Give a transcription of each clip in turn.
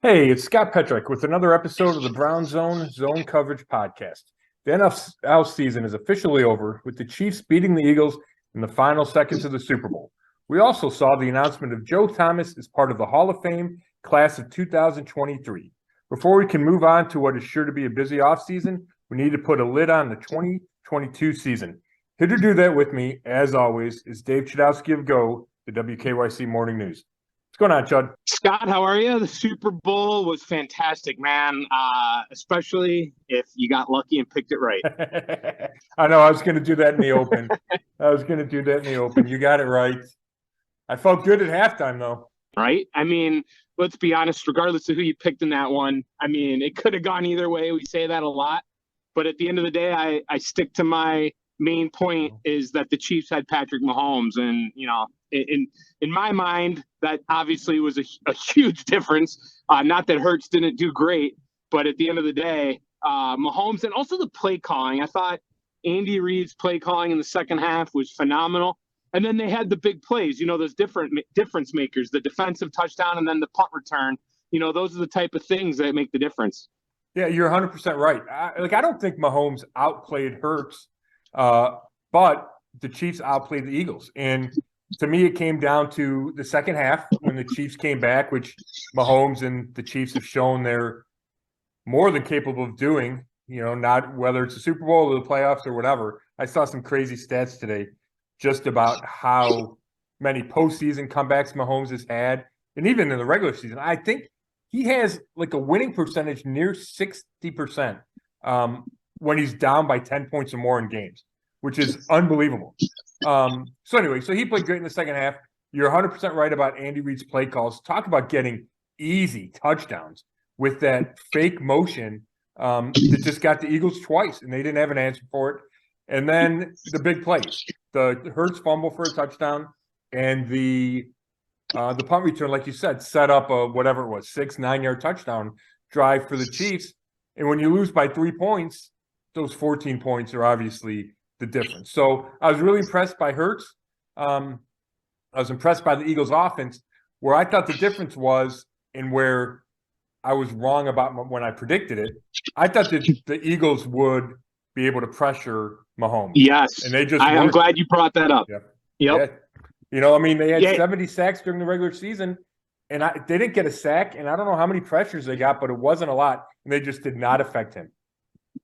Hey, it's Scott Petrak with another episode of the Brown Zone Coverage Podcast. The NFL season is officially over, with the Chiefs beating the Eagles in the final seconds of the Super Bowl. We also saw the announcement of Joe Thomas as part of the Hall of Fame class of 2023. Before we can move on to what is sure to be a busy offseason, we need to put a lid on the 2022 season. Here to do that with me, as always, is Dave Chudowsky of the WKYC Morning News. What's going on, Chud? Scott, how are you? The Super Bowl was fantastic, man, especially if you got lucky and picked it right. I know. I was going to do that in the open. You got it right. I felt good at halftime, though. Right? I mean, let's be honest, regardless of who you picked in that one, I mean, it could have gone either way. We say that a lot. But at the end of the day, I stick to my main point is that the Chiefs had Patrick Mahomes. And, you know, in my mind, that obviously was a huge difference. Not that Hurts didn't do great, but at the end of the day, Mahomes and also the play calling. I thought Andy Reid's play calling in the second half was phenomenal. And then they had the big plays, you know, those difference makers, the defensive touchdown and then the punt return. You know, those are the type of things that make the difference. Yeah, you're 100% right. I don't think Mahomes outplayed Hurts, but the Chiefs outplayed the Eagles. And to me, it came down to the second half when the Chiefs came back, which Mahomes and the Chiefs have shown they're more than capable of doing, you know, not whether it's the Super Bowl or the playoffs or whatever. I saw some crazy stats today just about how many postseason comebacks Mahomes has had. And even in the regular season, I think he has like a winning percentage near 60% when he's down by 10 points or more in games, which is unbelievable. So anyway, so he played great in the second half. You're 100% right about Andy Reid's play calls. Talk about getting easy touchdowns with that fake motion that just got the Eagles twice, and they didn't have an answer for it. And then the big plays, the Hurts fumble for a touchdown, and the punt return, like you said, set up a whatever it was, 6-9 yard touchdown drive for the Chiefs. And when you lose by 3 points, those 14 points are obviously the difference. So I was really impressed by Hurts. I was impressed by the Eagles' offense, where I thought the difference was, and where I was wrong about when I predicted it. I thought that the Eagles would be able to pressure Mahomes. Yes, and they just. I'm glad you brought that up. Yep. Yeah. You know, I mean, they had 70 sacks during the regular season, and they didn't get a sack, and I don't know how many pressures they got, but it wasn't a lot, and they just did not affect him.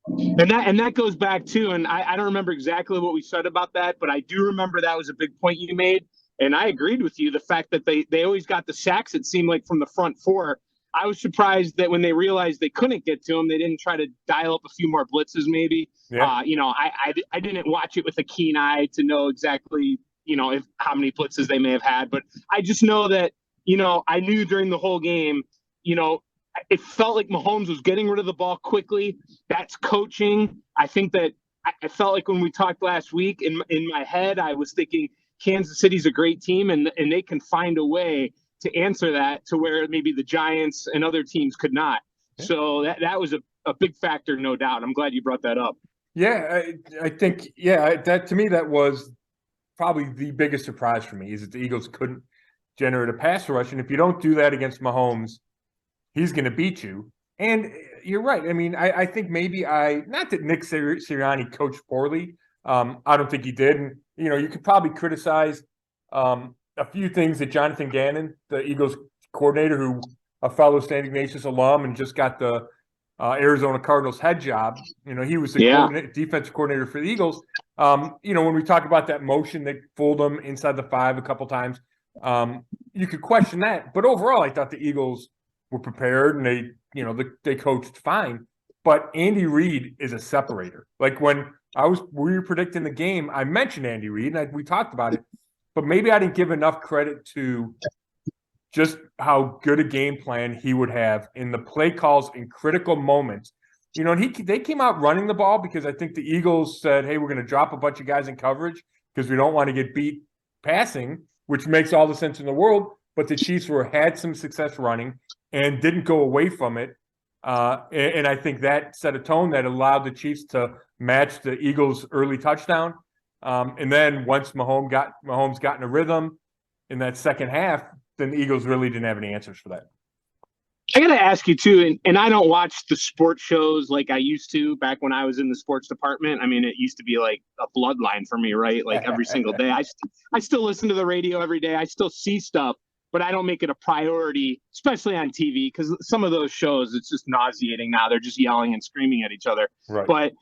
And that goes back to, and I don't remember exactly what we said about that, but I do remember that was a big point you made, and I agreed with you. The fact that they always got the sacks, it seemed like, from the front four. I was surprised that when they realized they couldn't get to him, they didn't try to dial up a few more blitzes maybe. Yeah. You know, I didn't watch it with a keen eye to know exactly, you know, how many blitzes they may have had, but I just know that, you know, I knew during the whole game, you know, it felt like Mahomes was getting rid of the ball quickly. That's coaching. I think that I felt like when we talked last week, in my head, I was thinking Kansas City's a great team, and they can find a way to answer that to where maybe the Giants and other teams could not. Yeah. So that was a big factor, no doubt. I'm glad you brought that up. Yeah, I think, that to me, that was probably the biggest surprise for me, is that the Eagles couldn't generate a pass rush. And if you don't do that against Mahomes, he's going to beat you. And you're right. I mean, I think maybe not that Nick Sirianni coached poorly. I don't think he did. And, you know, you could probably criticize a few things that Jonathan Gannon, the Eagles coordinator, who a fellow St. Ignatius alum and just got the Arizona Cardinals head job. You know, he was the defensive coordinator for the Eagles. You know, when we talk about that motion that fooled them inside the 5 a couple times, you could question that. But overall, I thought the Eagles were prepared, and they coached fine. But Andy Reid is a separator. Like when we were predicting the game, I mentioned Andy Reid, and we talked about it. But maybe I didn't give enough credit to just how good a game plan he would have in the play calls in critical moments. You know, and they came out running the ball because I think the Eagles said, hey, we're going to drop a bunch of guys in coverage because we don't want to get beat passing, which makes all the sense in the world. But the Chiefs had some success running and didn't go away from it. And I think that set a tone that allowed the Chiefs to match the Eagles' early touchdown. And then once Mahomes got in a rhythm in that second half, then the Eagles really didn't have any answers for that. I got to ask you too, and I don't watch the sports shows like I used to back when I was in the sports department. I mean, it used to be like a bloodline for me, right? Like every single day. I still listen to the radio every day. I still see stuff, but I don't make it a priority, especially on TV, because some of those shows, it's just nauseating now. They're just yelling and screaming at each other. Right. But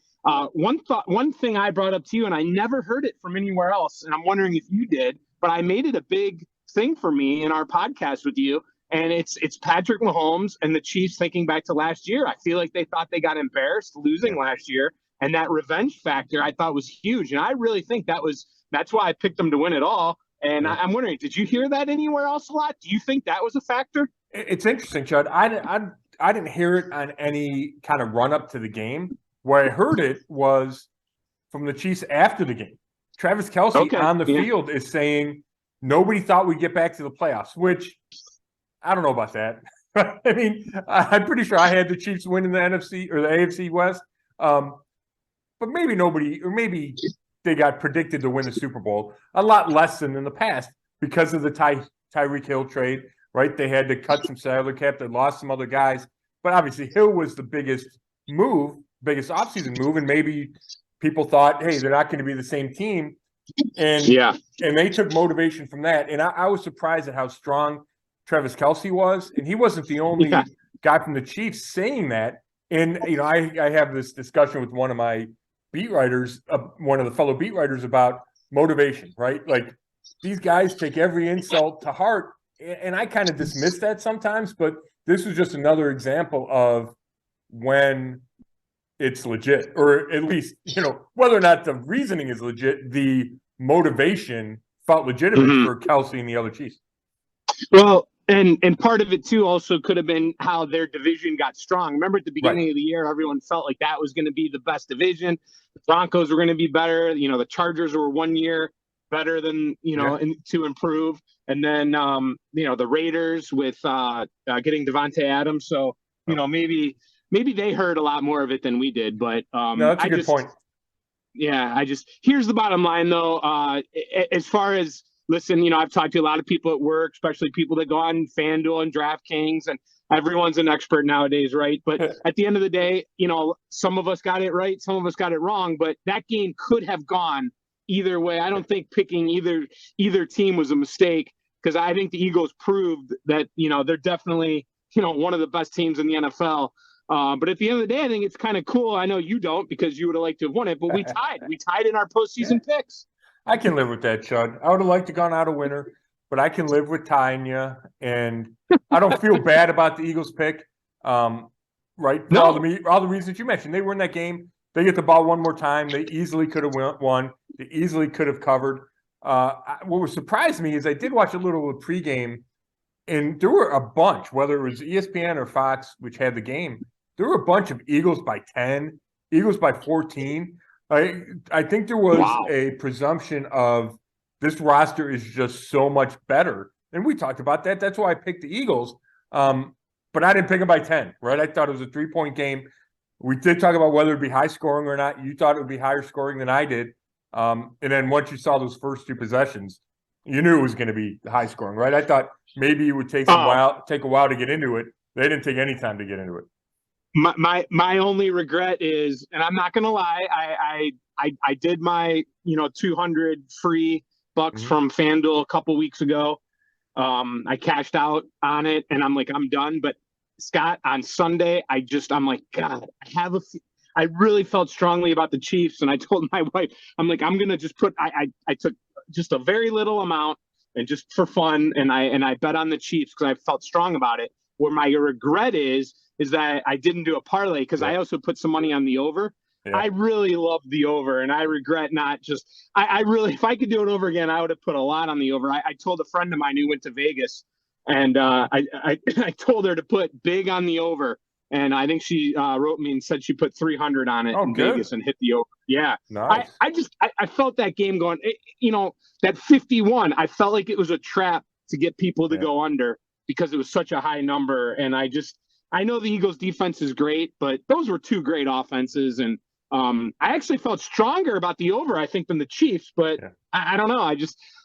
one thing I brought up to you, and I never heard it from anywhere else, and I'm wondering if you did, but I made it a big thing for me in our podcast with you. And it's Patrick Mahomes and the Chiefs thinking back to last year. I feel like they thought they got embarrassed losing last year. And that revenge factor I thought was huge. And I really think that's why I picked them to win it all. And I'm wondering, did you hear that anywhere else a lot? Do you think that was a factor? It's interesting, Chud. I didn't hear it on any kind of run up to the game. Where I heard it was from the Chiefs after the game. Travis Kelce on the field is saying nobody thought we'd get back to the playoffs, which I don't know about that. I mean, I'm pretty sure I had the Chiefs winning the NFC or the AFC West. But maybe nobody, or maybe they got predicted to win the Super Bowl a lot less than in the past because of the Tyreek Hill trade, right? They had to cut some salary cap. They lost some other guys. But obviously Hill was the biggest offseason move. And maybe people thought, hey, they're not going to be the same team. And they took motivation from that. And I was surprised at how strong Travis Kelce was, and he wasn't the only guy from the Chiefs saying that. And I have this discussion with one of my beat writers, one of the fellow beat writers, about motivation, right? Like these guys take every insult to heart, and I kind of dismiss that sometimes. But this was just another example of when it's legit, or at least whether or not the reasoning is legit, the motivation felt legitimate for Kelce and the other Chiefs. Well, and part of it too also could have been how their division got strong. Remember at the beginning of the year, everyone felt like that was going to be the best division. The Broncos were going to be better. The Chargers were 1 year better than to improve, and then the Raiders with getting Devontae Adams. So maybe they heard a lot more of it than we did. But no, that's a good point. Yeah, here's the bottom line though. As far as listen, I've talked to a lot of people at work, especially people that go on FanDuel and DraftKings, and everyone's an expert nowadays, right? But at the end of the day, some of us got it right, some of us got it wrong, but that game could have gone either way. I don't think picking either team was a mistake, because I think the Eagles proved that, they're definitely, one of the best teams in the NFL. But at the end of the day, I think it's kind of cool. I know you don't, because you would have liked to have won it, but we tied. We tied in our postseason picks. I can live with that, Chud. I would have liked to gone out a winner, but I can live with tying you. And I don't feel bad about the Eagles pick, right? For all the reasons you mentioned. They were in that game. They get the ball one more time. They easily could have won. They easily could have covered. What surprised me is I did watch a little of the pregame, and there were a bunch, whether it was ESPN or Fox, which had the game, there were a bunch of Eagles by 10, Eagles by 14. I think there was a presumption of this roster is just so much better. And we talked about that. That's why I picked the Eagles. But I didn't pick them by 10, right? I thought it was a 3-point game. We did talk about whether it'd be high scoring or not. You thought it would be higher scoring than I did. And then once you saw those first two possessions, you knew it was going to be high scoring, right? I thought maybe it would take a while to get into it. They didn't take any time to get into it. My only regret is, and I'm not gonna lie, I did my 200 free bucks from FanDuel a couple weeks ago. I cashed out on it, and I'm like, I'm done. But Scott, on Sunday, I'm like, God, I really felt strongly about the Chiefs, and I told my wife, I'm like, I'm gonna just put. I took just a very little amount, and just for fun, and I bet on the Chiefs because I felt strong about it. Where my regret is that I didn't do a parlay, because I also put some money on the over. Yeah. I really love the over, and I regret not just – I really – if I could do it over again, I would have put a lot on the over. I told a friend of mine who went to Vegas, and I told her to put big on the over, and I think she wrote me and said she put 300 on it in Vegas and hit the over. Yeah. Nice. I felt that game going that 51, I felt like it was a trap to get people to go under, because it was such a high number. And I know the Eagles defense is great, but those were two great offenses. And I actually felt stronger about the over, I think, than the Chiefs, but I don't know.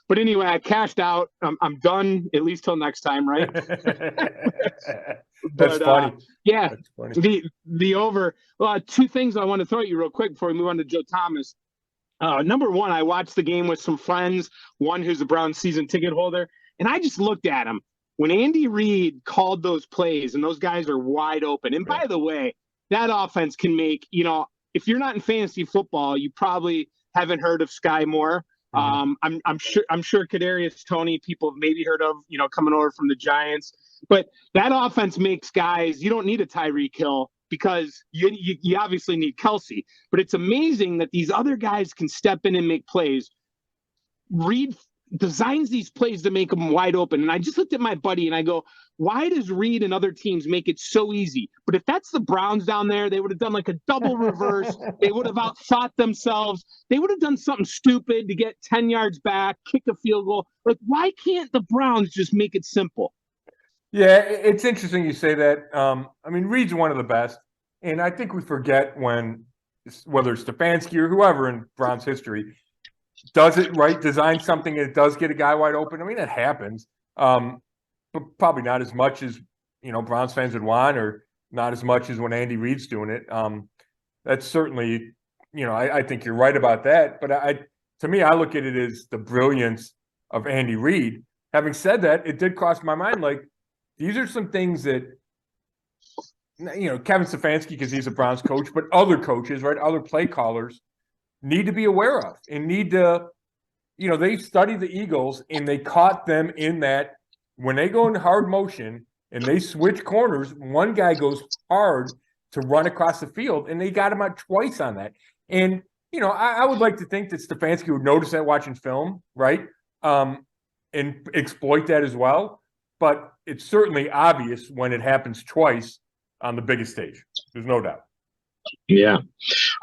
But anyway, I cashed out. I'm done at least till next time, right? That's funny. Yeah, That's funny. the over. Two things I want to throw at you real quick before we move on to Joe Thomas. Number one, I watched the game with some friends, one who's a Browns season ticket holder, and I just looked at him. When Andy Reid called those plays and those guys are wide open. And by the way, that offense can make, if you're not in fantasy football, you probably haven't heard of Sky Moore. I'm sure Kadarius Toney, people have maybe heard of, coming over from the Giants. But that offense makes guys, you don't need a Tyreek Hill because you obviously need Kelsey. But it's amazing that these other guys can step in and make plays. Reid designs these plays to make them wide open. And I just looked at my buddy and I go, why does Reid and other teams make it so easy? But if that's the Browns down there, they would have done like a double reverse. They would have outthought themselves. They would have done something stupid to get 10 yards back, kick a field goal. Like, why can't the Browns just make it simple? Yeah, it's interesting you say that. Reid's one of the best. And I think we forget whether it's Stefanski or whoever in Browns history, does it right, design something and it does get a guy wide open. I mean, it happens, but probably not as much as, Browns fans would want, or not as much as when Andy Reid's doing it. That's certainly, I think you're right about that. But to me, I look at it as the brilliance of Andy Reid. Having said that, it did cross my mind, like, these are some things that, Kevin Stefanski, because he's a Browns coach, but other coaches, right, other play callers, need to be aware of and need to, they study the Eagles and they caught them in that when they go in hard motion and they switch corners, one guy goes hard to run across the field and they got him out twice on that. And, I would like to think that Stefanski would notice that watching film, right? And exploit that as well. But it's certainly obvious when it happens twice on the biggest stage. There's no doubt. Yeah.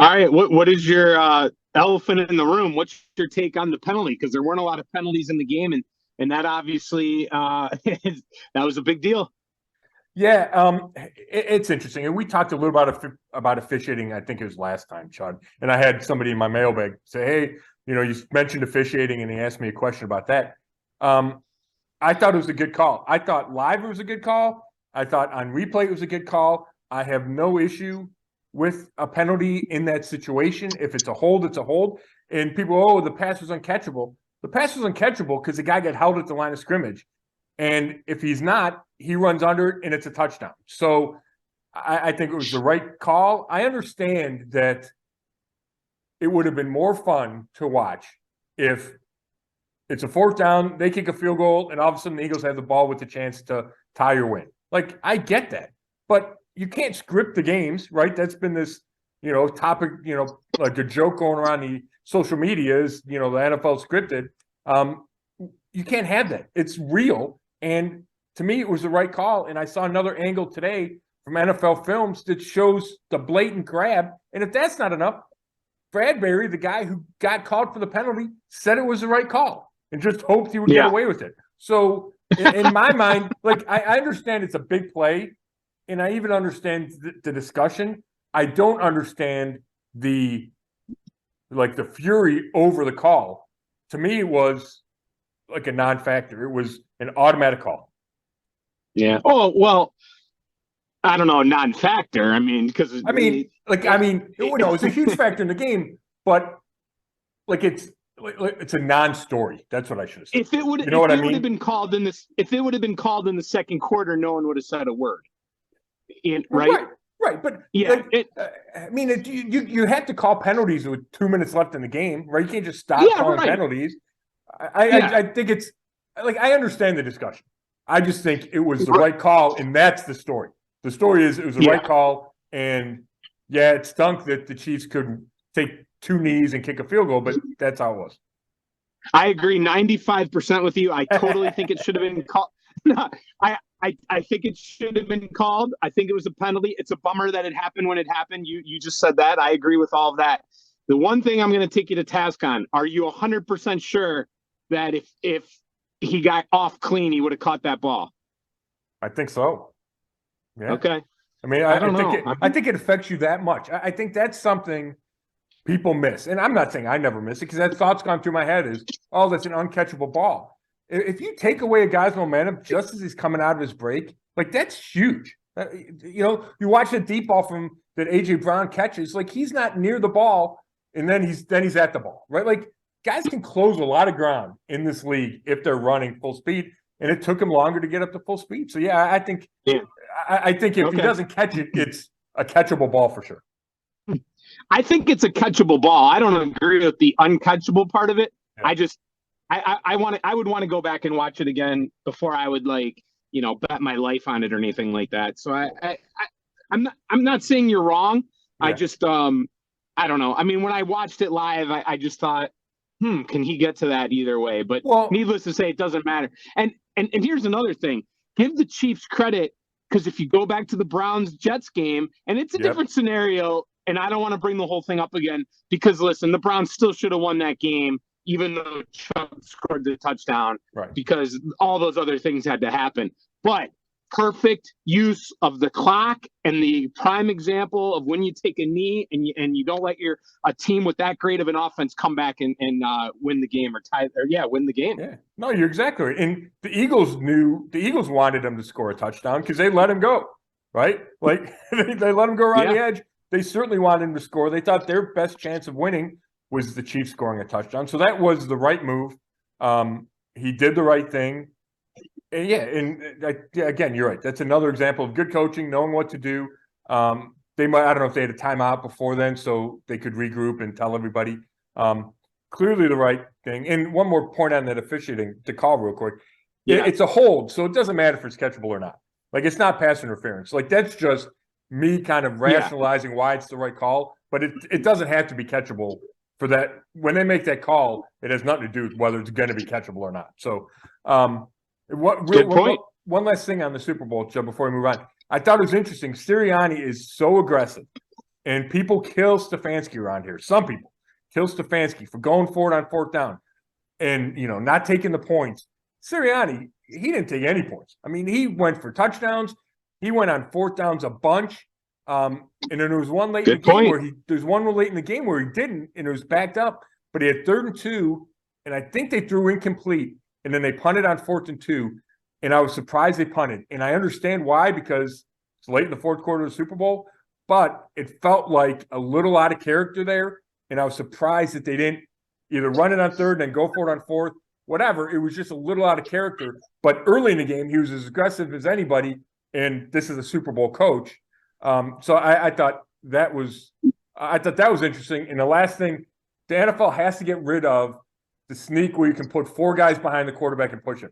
All right. What is your elephant in the room? What's your take on the penalty? Because there weren't a lot of penalties in the game, and that obviously that was a big deal. Yeah, it's interesting, and we talked a little about officiating. I think it was last time, Chud, and I had somebody in my mailbag say, "Hey, you mentioned officiating," and he asked me a question about that. I thought it was a good call. I thought live it was a good call. I thought on replay it was a good call. I have no issue with a penalty in that situation. If it's a hold, it's a hold. And people, the pass was uncatchable. The pass was uncatchable because the guy got held at the line of scrimmage. And if he's not, he runs under it and it's a touchdown. So I think it was the right call. I understand that it would have been more fun to watch if it's a fourth down, they kick a field goal, and all of a sudden the Eagles have the ball with the chance to tie or win. Like, I get that. But you can't script the games, right? That's been this, topic, like a joke going around the social media is, the NFL scripted. You can't have that. It's real. And to me, it was the right call. And I saw another angle today from NFL Films that shows the blatant grab. And if that's not enough, Bradbury, the guy who got called for the penalty, said it was the right call and just hoped he would get away with it. So in my mind, like, I understand it's a big play. And I even understand the discussion. I don't understand the fury over the call. To me, it was like a non-factor. It was an automatic call. Yeah. Oh, well, I don't know, non-factor. I mean, because it was a huge factor in the game, but like it's a non-story. That's what I should have said. If it would have been called in the second quarter, no one would have said a word. Right. But yeah, you had to call penalties with 2 minutes left in the game, right? You can't just stop calling penalties. I think it's like, I understand the discussion. I just think it was the right call, and that's the story. The story is it was the right call, and it stunk that the Chiefs could take two knees and kick a field goal, but that's how it was. I agree 95% with you. I totally think it should have been called. No, I think it should have been called. I think it was a penalty. It's a bummer that it happened when it happened. You just said that. I agree with all of that. The one thing I'm going to take you to task on, are you 100% sure that if he got off clean, he would have caught that ball? I think so. Yeah. Okay. I mean, I think it affects you that much. I think that's something people miss. And I'm not saying I never miss it because that thought's gone through my head is, oh, that's an uncatchable ball. If you take away a guy's momentum just as he's coming out of his break, like that's huge. You watch the deep ball from that A.J. Brown catches, like he's not near the ball and then he's at the ball, right? Like guys can close a lot of ground in this league if they're running full speed, and it took him longer to get up to full speed. So yeah, I think if he doesn't catch it, it's a catchable ball for sure. I think it's a catchable ball. I don't agree with the uncatchable part of it. Yeah. I would want to go back and watch it again before I would bet my life on it or anything like that. So I'm not saying you're wrong. Yeah. I just I don't know. I mean, when I watched it live, I just thought, can he get to that either way? But needless to say, it doesn't matter. And here's another thing. Give the Chiefs credit, because if you go back to the Browns-Jets game, and it's a different scenario, and I don't want to bring the whole thing up again, because, listen, the Browns still should have won that game, even though Chubb scored the touchdown, because all those other things had to happen. But perfect use of the clock and the prime example of when you take a knee and you don't let a team with that great of an offense come back and win the game win the game. Yeah, no, you're exactly right. And the Eagles wanted him to score a touchdown because they let him go, right? Like they let him go around the edge. They certainly wanted him to score. They thought their best chance of winning was the Chiefs scoring a touchdown. So that was the right move. He did the right thing. And again, you're right. That's another example of good coaching, knowing what to do. I don't know if they had a timeout before then, so they could regroup and tell everybody. Clearly the right thing. And one more point on that officiating to call real quick. Yeah. It's a hold, so it doesn't matter if it's catchable or not. Like, it's not pass interference. Like, that's just me kind of rationalizing why it's the right call. But it doesn't have to be catchable for that. When they make that call, it has nothing to do with whether it's going to be catchable or not. So, good point. One last thing on the Super Bowl, Joe, before we move on. I thought it was interesting. Sirianni is so aggressive, and people kill Stefanski around here. Some people kill Stefanski for going for it on fourth down and, not taking the points. Sirianni, he didn't take any points. I mean, he went for touchdowns. He went on fourth downs a bunch. And then there was one late in the game where he didn't, and it was backed up, but he had 3rd and 2, and I think they threw incomplete. And then they punted on 4th and 2, and I was surprised they punted. And I understand why, because it's late in the fourth quarter of the Super Bowl, but it felt like a little out of character there, and I was surprised that they didn't either run it on 3rd and then go for it on 4th, whatever. It was just a little out of character. But early in the game, he was as aggressive as anybody, and this is a Super Bowl coach. So I thought that was interesting. And the last thing, the NFL has to get rid of the sneak where you can put 4 guys behind the quarterback and push him.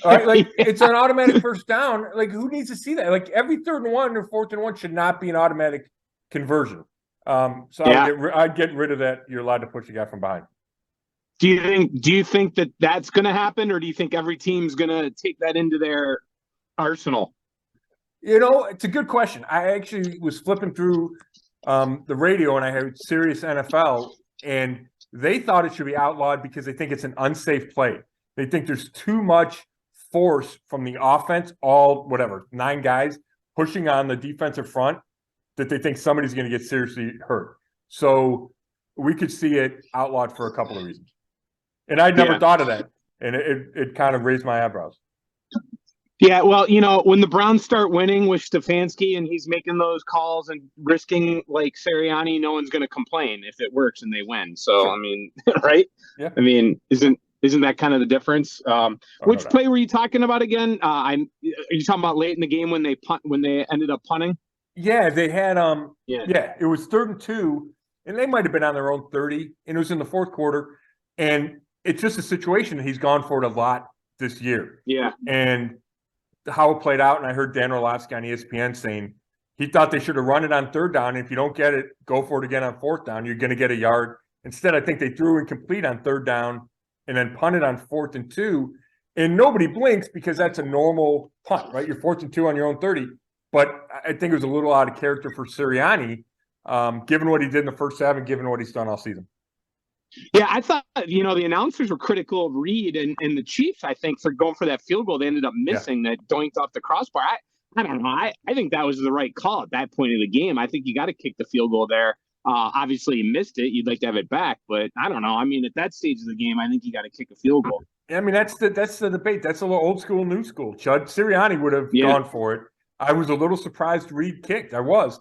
All right, like it's an automatic first down. Like, who needs to see that? Like, every 3rd and 1 or 4th and 1 should not be an automatic conversion. So I'd get rid of that. You're allowed to push a guy from behind. Do you think that that's going to happen, or do you think every team's going to take that into their arsenal? It's a good question. I actually was flipping through the radio, and I heard Sirius NFL, and they thought it should be outlawed because they think it's an unsafe play. They think there's too much force from the offense, 9 guys pushing on the defensive front, that they think somebody's going to get seriously hurt. So we could see it outlawed for a couple of reasons. And I'd never thought of that, and it kind of raised my eyebrows. Yeah, well, when the Browns start winning with Stefanski and he's making those calls and risking like Sirianni, no one's going to complain if it works and they win. So, sure. I mean, right? Yeah. I mean, isn't that kind of the difference? Which play were you talking about again? Are you talking about late in the game when they ended up punting? Yeah, they had it was 3rd and 2, and they might have been on their own 30, and it was in the fourth quarter, and it's just a situation that he's gone for it a lot this year. Yeah, and how it played out, and I heard Dan Orlovsky on ESPN saying he thought they should have run it on 3rd down. If you don't get it, go for it again on 4th down. You're going to get a yard. Instead, I think they threw incomplete on 3rd down and then punted on 4th and 2, and nobody blinks because that's a normal punt, right? You're 4th and 2 on your own 30. But I think it was a little out of character for Sirianni, given what he did in the first half and given what he's done all season. Yeah, I thought, the announcers were critical of Reed and the Chiefs, I think, for going for that field goal. They ended up missing that doinked off the crossbar. I don't know. I think that was the right call at that point of the game. I think you got to kick the field goal there. Obviously, he missed it. You'd like to have it back, but I don't know. I mean, at that stage of the game, I think you got to kick a field goal. I mean, that's the debate. That's a little old school, new school. Chud Sirianni would have Yeah. gone for it. I was a little surprised Reed kicked. I was.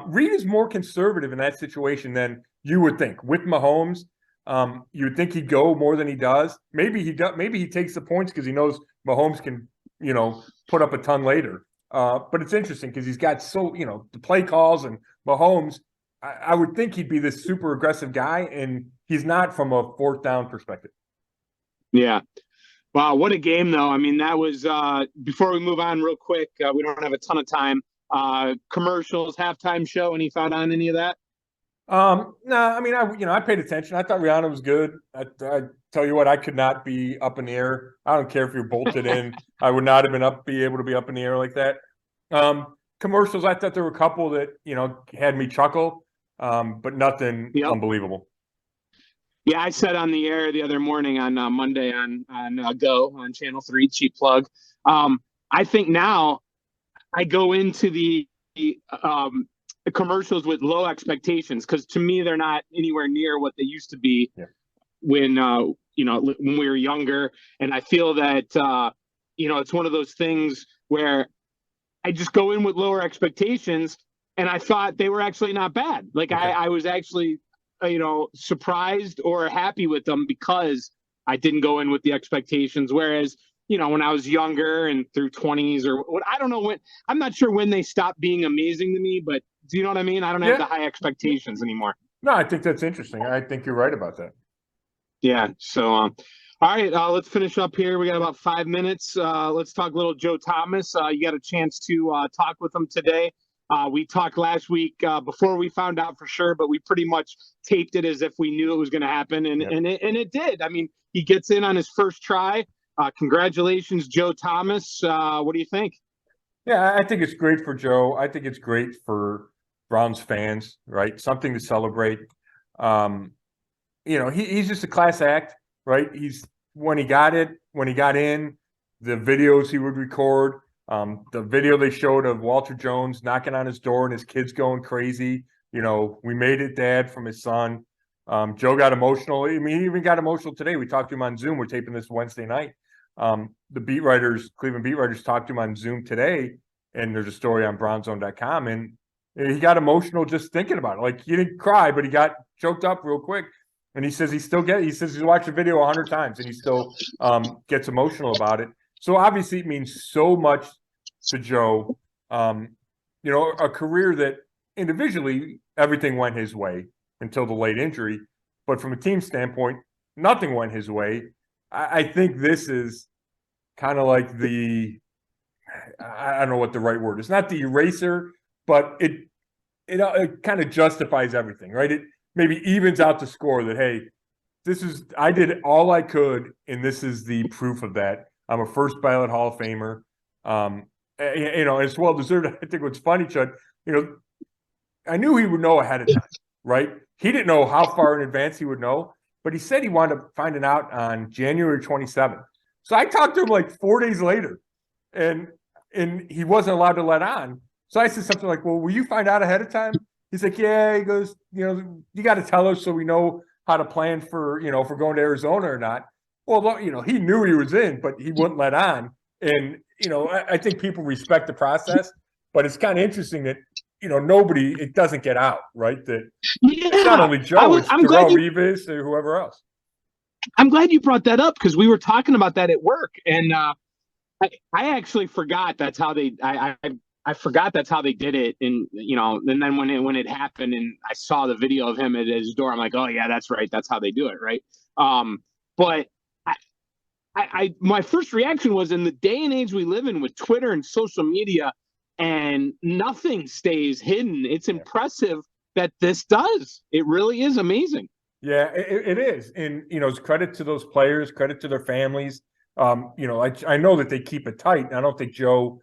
Reed is more conservative in that situation than you would think. With Mahomes, you would think he'd go more than he does. Maybe he does. Maybe he takes the points because he knows Mahomes can, put up a ton later. But it's interesting because he's got the play calls, and Mahomes, I would think he'd be this super aggressive guy, and he's not from a fourth down perspective. Yeah. Wow, what a game, though. I mean, that was before we move on real quick, we don't have a ton of time. Commercials, halftime show, any thought on any of that? No, I mean, I paid attention. I thought Rihanna was good. I tell you what, I could not be up in the air. I don't care if you're bolted in. I would not have be able to be up in the air like that. Commercials, I thought there were a couple that, had me chuckle, but nothing unbelievable. Yeah, I said on the air the other morning on Monday on Go on Channel 3, cheap plug. I think now I go into the commercials with low expectations because to me they're not anywhere near what they used to be when when we were younger. And I feel that it's one of those things where I just go in with lower expectations, and I thought they were actually not bad. Like I was actually surprised or happy with them because I didn't go in with the expectations. Whereas, when I was younger and through 20s or what, I don't know when, I'm not sure when they stopped being amazing to me, but do you know what I mean? I don't have the high expectations anymore. No, I think that's interesting. I think you're right about that. Yeah. So, all right, let's finish up here. We got about 5 minutes. Let's talk a little Joe Thomas. You got a chance to talk with him today. We talked last week before we found out for sure, but we pretty much taped it as if we knew it was going to happen, and it did. I mean, he gets in on his first try. Congratulations, Joe Thomas. What do you think? Yeah, I think it's great for Joe. I think it's great for Browns fans, right? Something to celebrate. He's just a class act, right? When he got in, the videos he would record. The video they showed of Walter Jones knocking on his door and his kids going crazy. We made it, Dad, from his son. Joe got emotional. I mean, he even got emotional today. We talked to him on Zoom. We're taping this Wednesday night. The Cleveland beat writers talked to him on Zoom today, and there's a story on brownzone.com, and he got emotional just thinking about it. Like, he didn't cry, but he got choked up real quick. And he says he says he's watched the video 100 times, and he still gets emotional about it. So obviously it means so much to Joe. A career that individually everything went his way until the late injury, but from a team standpoint, nothing went his way. I think this is kind of like I don't know what the right word is. Not the eraser, but it kind of justifies everything, right? It maybe evens out the score that, hey, I did all I could, and this is the proof of that. I'm a first ballot Hall of Famer. It's well deserved. I think what's funny, Chud, I knew he would know ahead of time, right? He didn't know how far in advance he would know, but he said he wound up finding out on January 27th. So I talked to him like 4 days later, and he wasn't allowed to let on. So I said something like, well, will you find out ahead of time? He's like, yeah. He goes, you got to tell us so we know how to plan for, if we're going to Arizona or not. Well, he knew he was in, but he wouldn't let on. And, I think people respect the process, but it's kind of interesting that, it doesn't get out, right? That it's not only Joe, it's Darrelle Revis or whoever else. I'm glad you brought that up because we were talking about that at work. And I actually forgot that's how they I forgot that's how they did it. And, and then when it happened and I saw the video of him at his door, I'm like, oh, yeah, that's right. That's how they do it. Right. But my first reaction was, in the day and age we live in with Twitter and social media, and nothing stays hidden. It's impressive that this does. It really is amazing. Yeah, it is. And, it's credit to those players, credit to their families. I know that they keep it tight. I don't think Joe,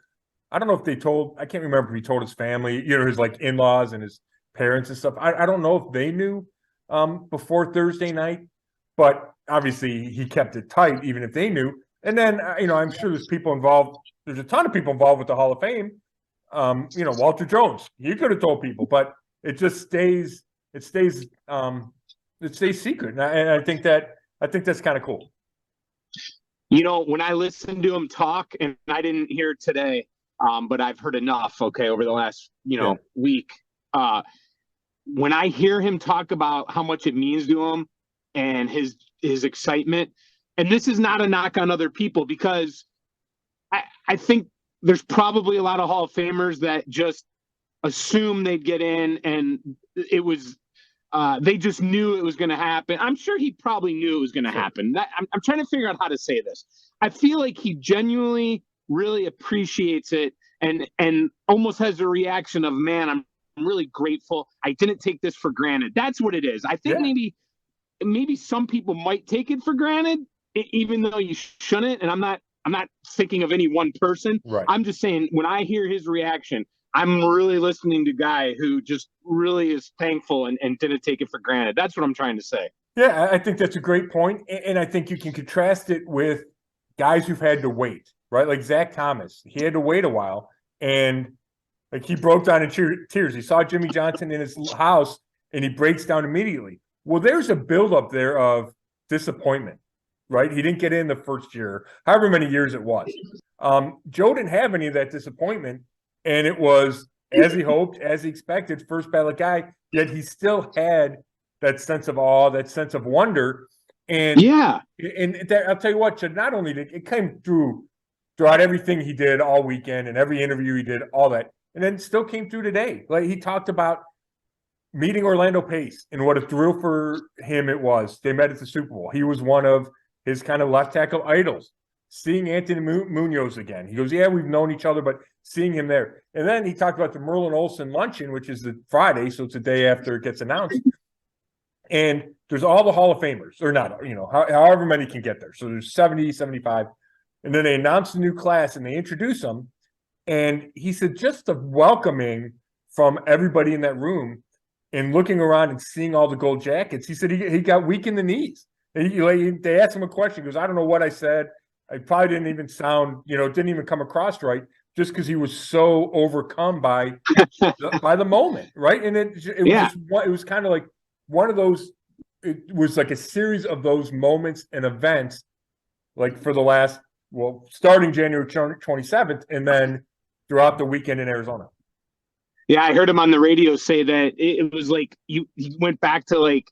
I don't know if I can't remember if he told his family, his like in-laws and his parents and stuff. I don't know if they knew before Thursday night, but obviously he kept it tight, even if they knew. And then, I'm sure there's people involved. There's a ton of people involved with the Hall of Fame. Walter Jones, he could have told people, but it just stays it stays secret. And I think that's kind of cool. You know, when I listened to him talk, and I didn't hear it today, but I've heard enough, okay, over the last, week. When I hear him talk about how much it means to him and his excitement, and this is not a knock on other people, because I think there's probably a lot of Hall of Famers that just assume they'd get in, and it was they just knew it was going to happen. I'm sure he probably knew it was going to happen. I'm trying to figure out how to say this. I feel like he genuinely really appreciates it and almost has a reaction of, man, I'm really grateful. I didn't take this for granted. That's what it is. I think maybe some people might take it for granted, even though you shouldn't. And I'm not thinking of any one person. Right. I'm just saying, when I hear his reaction, I'm really listening to a guy who just really is thankful and didn't take it for granted. That's what I'm trying to say. Yeah, I think that's a great point. And I think you can contrast it with guys who've had to wait, right? Like Zach Thomas, he had to wait a while, and like he broke down in tears. He saw Jimmy Johnson in his house, and he breaks down immediately. Well, there's a buildup there of disappointment, right? He didn't get in the first year, however many years it was. Joe didn't have any of that disappointment, and it was as he hoped, as he expected, first ballot guy, yet he still had that sense of awe, that sense of wonder. And I'll tell you what, not only did it came throughout everything he did all weekend and every interview he did, all that, and then still came through today. Like he talked about meeting Orlando Pace and what a thrill for him it was. They met at the Super Bowl. He was one of his kind of left tackle idols. Seeing Anthony Munoz again. He goes, yeah, we've known each other, but seeing him there. And then he talked about the Merlin Olsen luncheon, which is the Friday, so it's the day after it gets announced. And there's all the Hall of Famers, or not, however many can get there. So there's 70, 75. And then they announce the new class and they introduce them. And he said just the welcoming from everybody in that room and looking around and seeing all the gold jackets, he said he got weak in the knees. They asked him a question. He goes, I don't know what I said. I probably didn't even sound, didn't even come across right, just because he was so overcome by the moment, right? And it was kind of like one of those. It was like a series of those moments and events, like for the last, starting January 27th, and then throughout the weekend in Arizona. Yeah, I heard him on the radio say that it was like he went back to like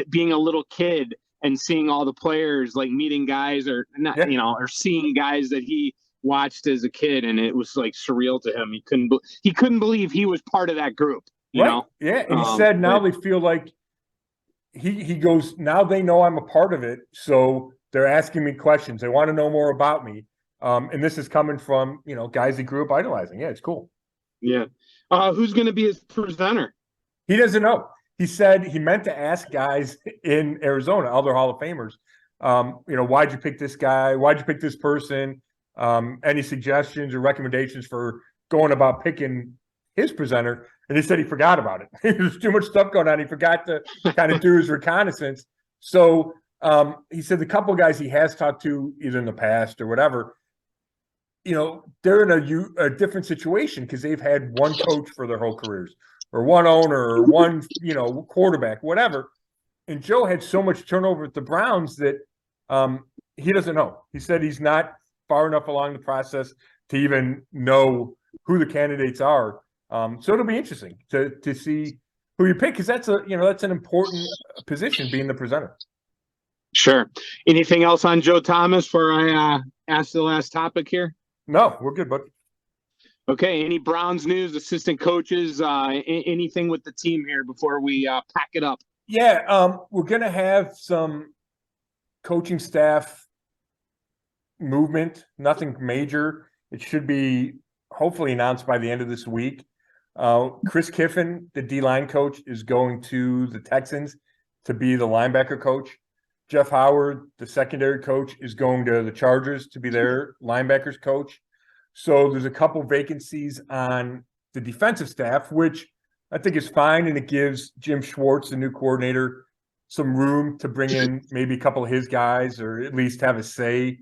being a little kid and seeing all the players, like meeting guys or not, or seeing guys that he watched as a kid, and it was like surreal to him. He couldn't believe he was part of that group. You know? Yeah, and he said now they feel like he goes, now they know I'm a part of it, so they're asking me questions. They want to know more about me, and this is coming from guys he grew up idolizing. Yeah, it's cool. Yeah, who's going to be his presenter? He doesn't know. He said he meant to ask guys in Arizona, other Hall of Famers, why'd you pick this guy? Why'd you pick this person? Any suggestions or recommendations for going about picking his presenter? And he said he forgot about it. There's too much stuff going on. He forgot to kind of do his reconnaissance. So he said the couple guys he has talked to either in the past or whatever, they're in a different situation because they've had one coach for their whole careers, or one owner, or one, quarterback, whatever. And Joe had so much turnover at the Browns that he doesn't know. He said he's not far enough along the process to even know who the candidates are. So it'll be interesting to see who you pick, because that's an important position, being the presenter. Sure. Anything else on Joe Thomas before I ask the last topic here? No, we're good, bud. Okay, any Browns news, assistant coaches, anything with the team here before we pack it up? Yeah, we're going to have some coaching staff movement, nothing major. It should be hopefully announced by the end of this week. Chris Kiffin, the D-line coach, is going to the Texans to be the linebacker coach. Jeff Howard, the secondary coach, is going to the Chargers to be their linebackers coach. So there's a couple vacancies on the defensive staff, which I think is fine, and it gives Jim Schwartz, the new coordinator, some room to bring in maybe a couple of his guys, or at least have a say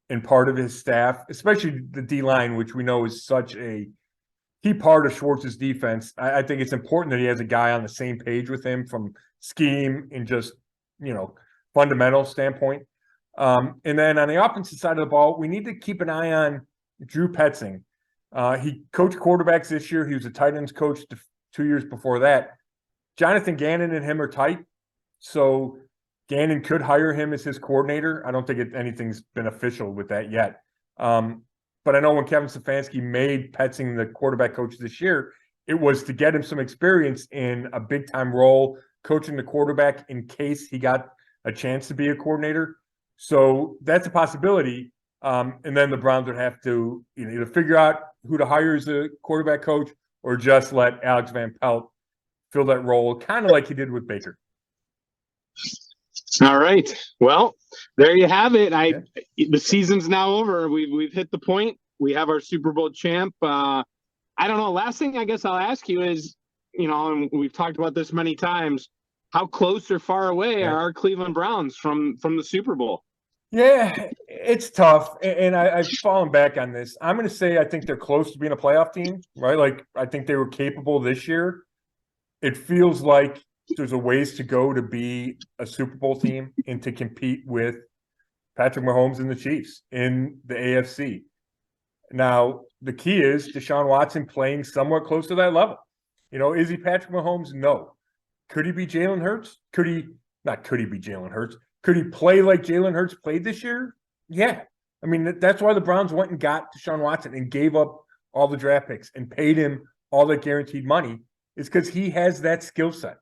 in part of his staff, especially the D-line, which we know is such a key part of Schwartz's defense. I think it's important that he has a guy on the same page with him from scheme and just, fundamental standpoint. And then on the offensive side of the ball, we need to keep an eye on Drew Petzing. He coached quarterbacks this year. He was a tight ends coach 2 years before that. Jonathan Gannon and him are tight, so Gannon could hire him as his coordinator. I don't think anything's been official with that yet. But I know when Kevin Stefanski made Petzing the quarterback coach this year, it was to get him some experience in a big-time role, coaching the quarterback in case he got a chance to be a coordinator. So that's a possibility. And then the Browns would have to either figure out who to hire as a quarterback coach or just let Alex Van Pelt fill that role, kind of like he did with Baker. All right. Well, there you have it. The season's now over. We've hit the point. We have our Super Bowl champ. I don't know. Last thing I guess I'll ask you is, and we've talked about this many times, how close or far away are our Cleveland Browns from the Super Bowl? Yeah, it's tough, and I've fallen back on this. I'm going to say I think they're close to being a playoff team, right? Like, I think they were capable this year. It feels like there's a ways to go to be a Super Bowl team and to compete with Patrick Mahomes and the Chiefs in the AFC. Now, the key is Deshaun Watson playing somewhat close to that level. Is he Patrick Mahomes? No. Could he be Jalen Hurts? Could he be Jalen Hurts? Could he play like Jalen Hurts played this year? Yeah. I mean, that's why the Browns went and got Deshaun Watson and gave up all the draft picks and paid him all that guaranteed money, is because he has that skill set.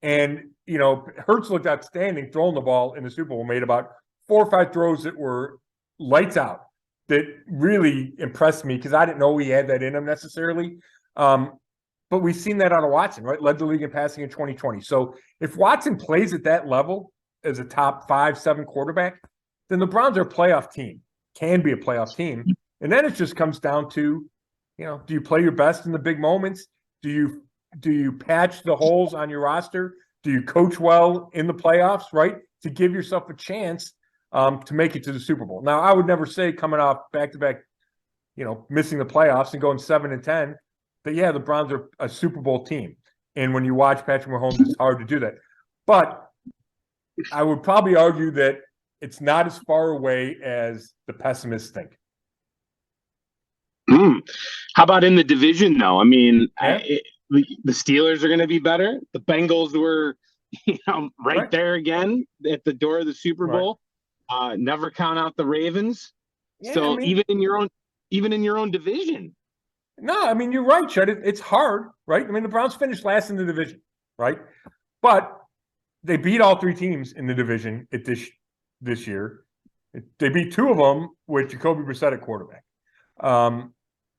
And, Hurts looked outstanding throwing the ball in the Super Bowl, made about 4 or 5 throws that were lights out that really impressed me because I didn't know he had that in him necessarily. But we've seen that out of Watson, right? Led the league in passing in 2020. So if Watson plays at that level as a top 5-7 quarterback, then the Browns are a playoff team, can be a playoff team. And then it just comes down to, do you play your best in the big moments? Do you patch the holes on your roster? Do you coach well in the playoffs, right? To give yourself a chance to make it to the Super Bowl. Now, I would never say coming off back-to-back, missing the playoffs and going 7-10, that, the Browns are a Super Bowl team. And when you watch Patrick Mahomes, it's hard to do that. But I would probably argue that it's not as far away as the pessimists think. How about in the division, though? I mean, the Steelers are going to be better. The Bengals were, right there again at the door of the Super Bowl. Never count out the Ravens. Yeah, so even in your own division. No, I mean, you're right, Chud. It's hard, right? I mean, the Browns finished last in the division, right? But they beat all 3 teams in the division this year. They beat 2 of them with Jacoby Brissett at quarterback.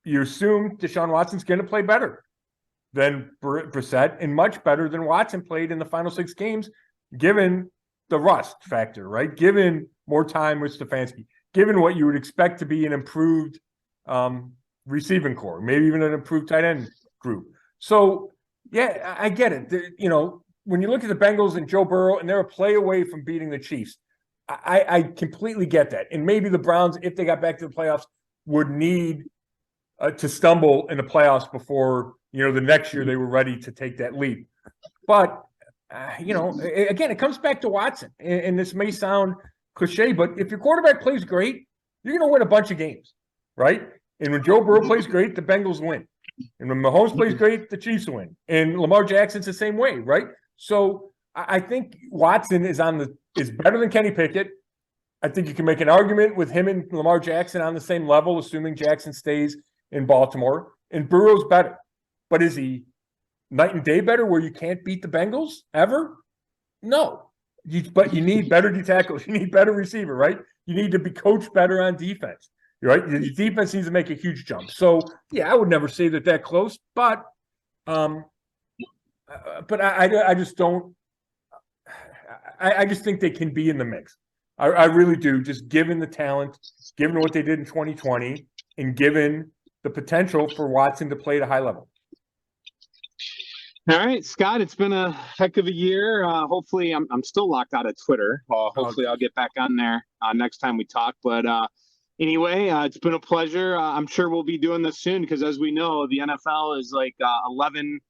You assume Deshaun Watson's going to play better than Brissett and much better than Watson played in the final 6 games, given the rust factor, right? Given more time with Stefanski, given what you would expect to be an improved receiving core, maybe even an improved tight end group. So, yeah, I get it. When you look at the Bengals and Joe Burrow, and they're a play away from beating the Chiefs, I completely get that. And maybe the Browns, if they got back to the playoffs, would need to stumble in the playoffs before, the next year they were ready to take that leap. But, again, it comes back to Watson. And this may sound cliche, but if your quarterback plays great, you're going to win a bunch of games, right? And when Joe Burrow plays great, the Bengals win. And when Mahomes plays great, the Chiefs win. And Lamar Jackson's the same way, right? So I think Watson is better than Kenny Pickett. I think you can make an argument with him and Lamar Jackson on the same level, assuming Jackson stays in Baltimore. And Burrow's better. But is he night and day better where you can't beat the Bengals ever? No. But you need better D tackles. You need better receiver, right? You need to be coached better on defense, right? The defense needs to make a huge jump. So, I would never say that close, but I just don't. I just think they can be in the mix. I really do. Just given the talent, given what they did in 2020, and given the potential for Watson to play at a high level. All right, Scott, it's been a heck of a year. Hopefully, I'm still locked out of Twitter. Hopefully, I'll get back on there next time we talk. But Anyway, it's been a pleasure. I'm sure we'll be doing this soon because, as we know, the NFL is like 11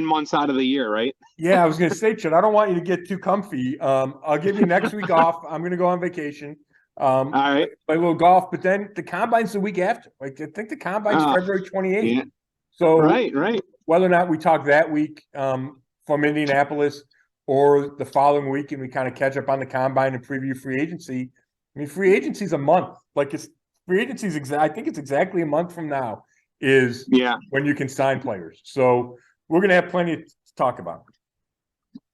months out of the year, right? Yeah, I was going to say, Chad, I don't want you to get too comfy. I'll give you next week off. I'm going to go on vacation. All right. Play a little golf, but then the combine's the week after. Like, I think the combine's February 28th. Yeah. So right. whether or not we talk that week from Indianapolis or the following week and we kind of catch up on the combine and preview free agency. I mean, free agency's a month. Like free agency's I think it's exactly a month from now is when you can sign players. So we're going to have plenty to talk about.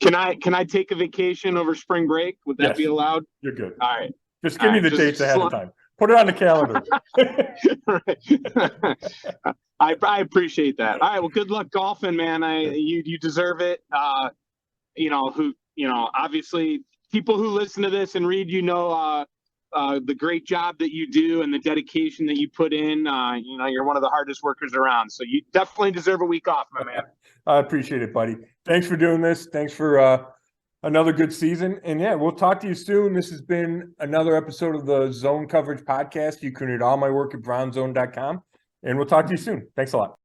Can I take a vacation over spring break? Would that be allowed? You're good. All right. Just give me the dates ahead of time. Put it on the calendar. I appreciate that. All right. Well, good luck golfing, man. You deserve it. Obviously people who listen to this and read, the great job that you do and the dedication that you put in. You're one of the hardest workers around. So you definitely deserve a week off, my man. I appreciate it, buddy. Thanks for doing this. Thanks for another good season. And yeah, we'll talk to you soon. This has been another episode of the Zone Coverage Podcast. You can read all my work at brownzone.com. And we'll talk to you soon. Thanks a lot.